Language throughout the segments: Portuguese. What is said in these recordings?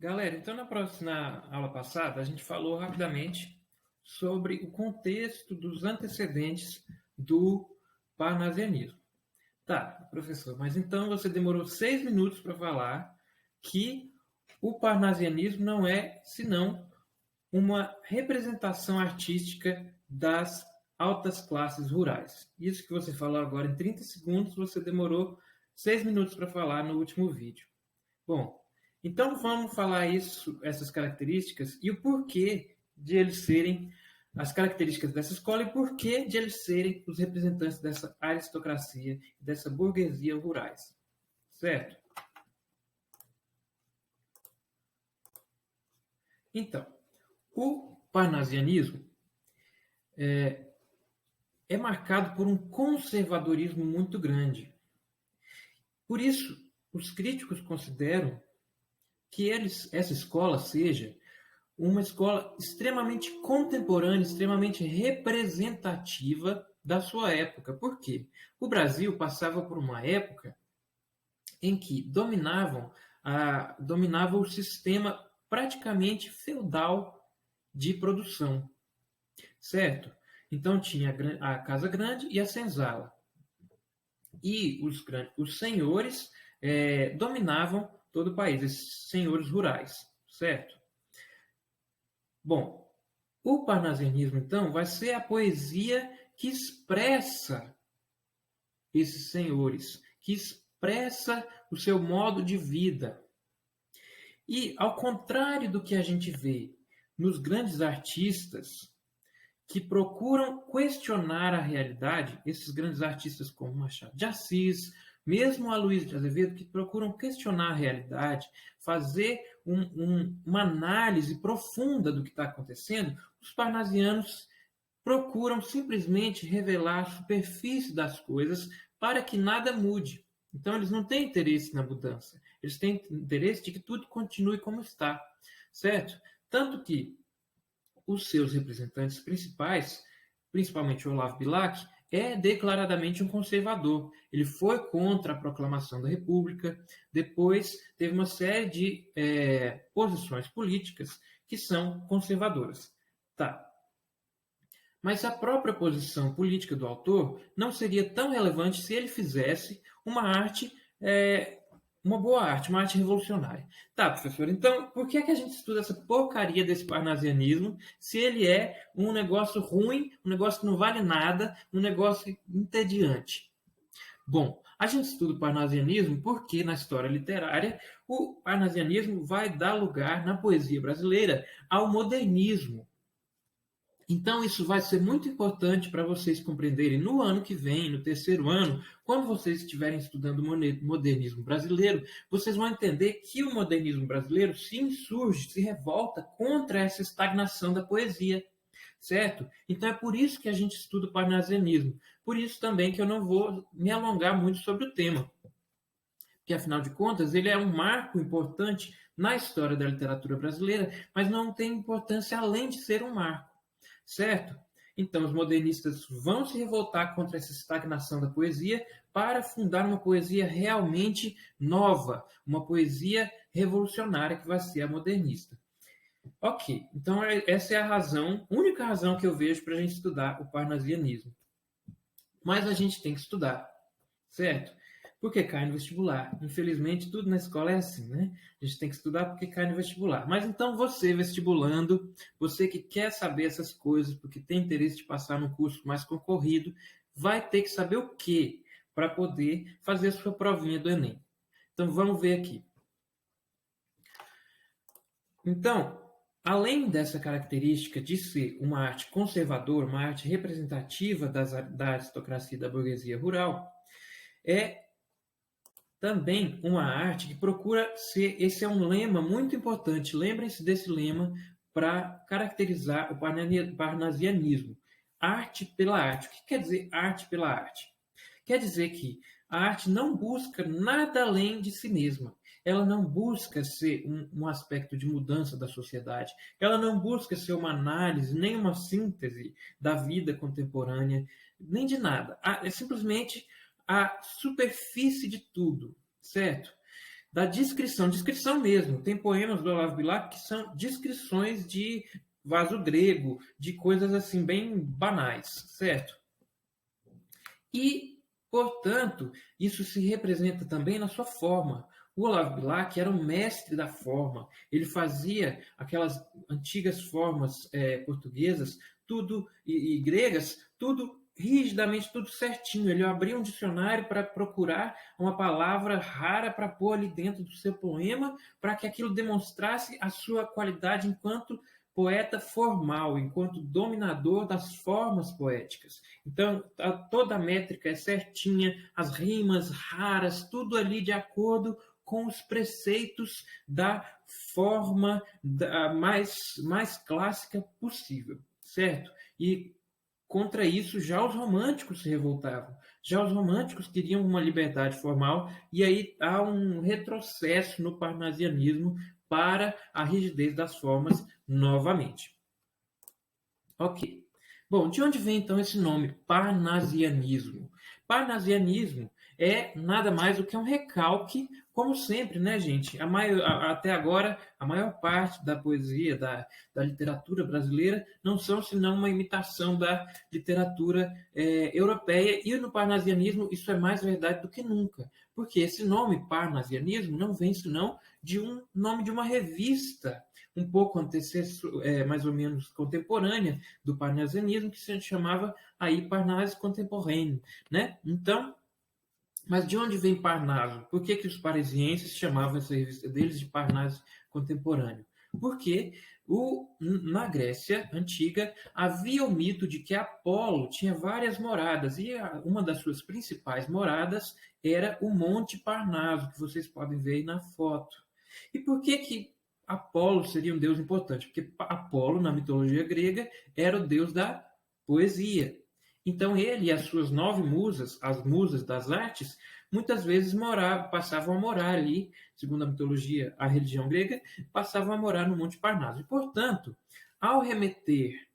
Galera, então na aula passada a gente falou rapidamente sobre o contexto dos antecedentes do parnasianismo. Tá, professor, mas então você demorou 6 minutos para falar que o parnasianismo não é senão uma representação artística das altas classes rurais. Isso que você falou agora em 30 segundos, você demorou 6 minutos para falar no último vídeo. Bom, então vamos falar essas características e o porquê de eles serem as características dessa escola e porquê de eles serem os representantes dessa aristocracia, dessa burguesia rurais. Certo? Então, o parnasianismo é marcado por um conservadorismo muito grande. Por isso, os críticos consideram que essa escola seja uma escola extremamente contemporânea, extremamente representativa da sua época. Por quê? O Brasil passava por uma época em que dominava o sistema praticamente feudal de produção, certo? Então tinha a Casa Grande e a Senzala. E os senhores dominavam todo o país, esses senhores rurais, certo? Bom, o parnasianismo, então, vai ser a poesia que expressa esses senhores, que expressa o seu modo de vida. E, ao contrário do que a gente vê nos grandes artistas que procuram questionar a realidade, esses grandes artistas como Machado de Assis, mesmo a Luiz de Azevedo, que procuram questionar a realidade, fazer uma análise profunda do que está acontecendo, os parnasianos procuram simplesmente revelar a superfície das coisas para que nada mude. Então, eles não têm interesse na mudança. Eles têm interesse de que tudo continue como está, certo? Tanto que os seus representantes principais, principalmente Olavo Bilac, é declaradamente um conservador. Ele foi contra a proclamação da República, depois teve uma série de posições políticas que são conservadoras. Tá. Mas a própria posição política do autor não seria tão relevante se ele fizesse uma arte uma boa arte, uma arte revolucionária. Tá, professor, então por que é que a gente estuda essa porcaria desse parnasianismo se ele é um negócio ruim, um negócio que não vale nada, um negócio entediante? Bom, a gente estuda o parnasianismo porque na história literária o parnasianismo vai dar lugar na poesia brasileira ao modernismo. Então, isso vai ser muito importante para vocês compreenderem no ano que vem, no terceiro ano, quando vocês estiverem estudando o modernismo brasileiro, vocês vão entender que o modernismo brasileiro se insurge, se revolta contra essa estagnação da poesia, certo? Então, é por isso que a gente estuda o parnasianismo. Por isso também que eu não vou me alongar muito sobre o tema, porque, afinal de contas, ele é um marco importante na história da literatura brasileira, mas não tem importância além de ser um marco. Certo? Então, os modernistas vão se revoltar contra essa estagnação da poesia para fundar uma poesia realmente nova, uma poesia revolucionária que vai ser a modernista. Ok, então essa é a razão, única razão que eu vejo para a gente estudar o parnasianismo. Mas a gente tem que estudar, certo? Porque cai no vestibular. Infelizmente, tudo na escola é assim, né? A gente tem que estudar porque cai no vestibular. Mas então você, vestibulando, você que quer saber essas coisas, porque tem interesse de passar num curso mais concorrido, vai ter que saber o quê para poder fazer a sua provinha do Enem. Então vamos ver aqui. Então, além dessa característica de ser uma arte conservadora, uma arte representativa da aristocracia e da burguesia rural, é também uma arte que procura ser. Esse é um lema muito importante. Lembrem-se desse lema para caracterizar o parnasianismo. Arte pela arte. O que quer dizer arte pela arte? Quer dizer que a arte não busca nada além de si mesma. Ela não busca ser um aspecto de mudança da sociedade. Ela não busca ser uma análise, nem uma síntese da vida contemporânea, nem de nada. É simplesmente a superfície de tudo, certo? da descrição, descrição mesmo. Tem poemas do Olavo Bilac que são descrições de vaso grego, de coisas assim bem banais, certo? E, portanto, isso se representa também na sua forma. O Olavo Bilac era um mestre da forma. Ele fazia aquelas antigas formas portuguesas, tudo e gregas, tudo rigidamente, tudo certinho. Ele abria um dicionário para procurar uma palavra rara para pôr ali dentro do seu poema, para que aquilo demonstrasse a sua qualidade enquanto poeta formal, enquanto dominador das formas poéticas. Então, toda a métrica é certinha, as rimas raras, tudo ali de acordo com os preceitos da forma mais clássica possível, certo? E contra isso, já os românticos se revoltavam. Já os românticos queriam uma liberdade formal, e aí há um retrocesso no parnasianismo para a rigidez das formas novamente. Ok. Bom, de onde vem então esse nome, parnasianismo? Parnasianismo é nada mais do que um recalque, como sempre, né, gente? Até agora, a maior parte da poesia, da literatura brasileira, não são senão uma imitação da literatura europeia, e no parnasianismo isso é mais verdade do que nunca, porque esse nome, parnasianismo, não vem senão de um nome de uma revista um pouco mais ou menos contemporânea do parnasianismo, que se chamava aí Parnaso Contemporâneo, né? Então, mas de onde vem Parnaso? Por que os parisienses chamavam essa revista deles de Parnaso Contemporâneo? Porque na Grécia Antiga havia o mito de que Apolo tinha várias moradas, e uma das suas principais moradas era o Monte Parnaso, que vocês podem ver aí na foto. E por que Apolo seria um deus importante? Porque Apolo, na mitologia grega, era o deus da poesia. Então ele e as suas 9 musas, as musas das artes, muitas vezes passavam a morar ali, segundo a mitologia, a religião grega, passavam a morar no Monte Parnaso. E, portanto, ao remeter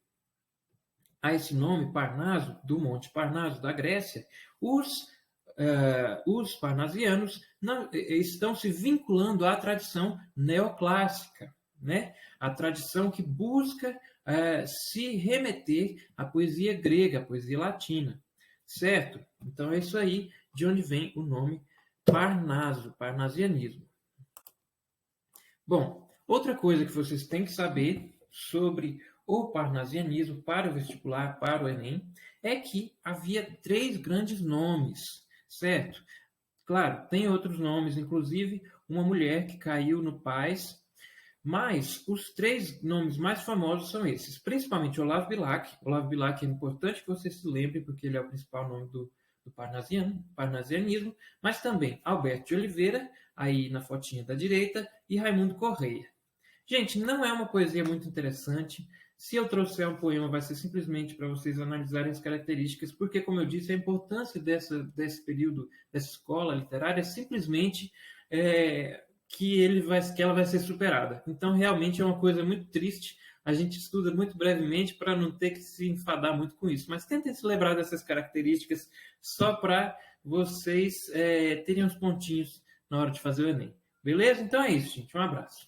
a esse nome, Parnaso, do Monte Parnaso, da Grécia, os parnasianos estão se vinculando à tradição neoclássica, né? A tradição que busca se remeter à poesia grega, à poesia latina, certo? Então é isso aí de onde vem o nome Parnaso, parnasianismo. Bom, outra coisa que vocês têm que saber sobre o parnasianismo para o vestibular, para o Enem, é que havia 3 grandes nomes, certo? Claro, tem outros nomes, inclusive uma mulher que caiu no Paz, mas os 3 nomes mais famosos são esses, principalmente Olavo Bilac. Olavo Bilac é importante que você se lembre, porque ele é o principal nome do parnasianismo, mas também Alberto de Oliveira, aí na fotinha da direita, e Raimundo Correia. Gente, não é uma poesia muito interessante. Se eu trouxer um poema, vai ser simplesmente para vocês analisarem as características, porque, como eu disse, a importância desse período, dessa escola literária, é simplesmente que ela vai ser superada. Então, realmente é uma coisa muito triste. A gente estuda muito brevemente para não ter que se enfadar muito com isso. Mas tentem se lembrar dessas características só para vocês terem uns pontinhos na hora de fazer o Enem. Beleza? Então é isso, gente. Um abraço.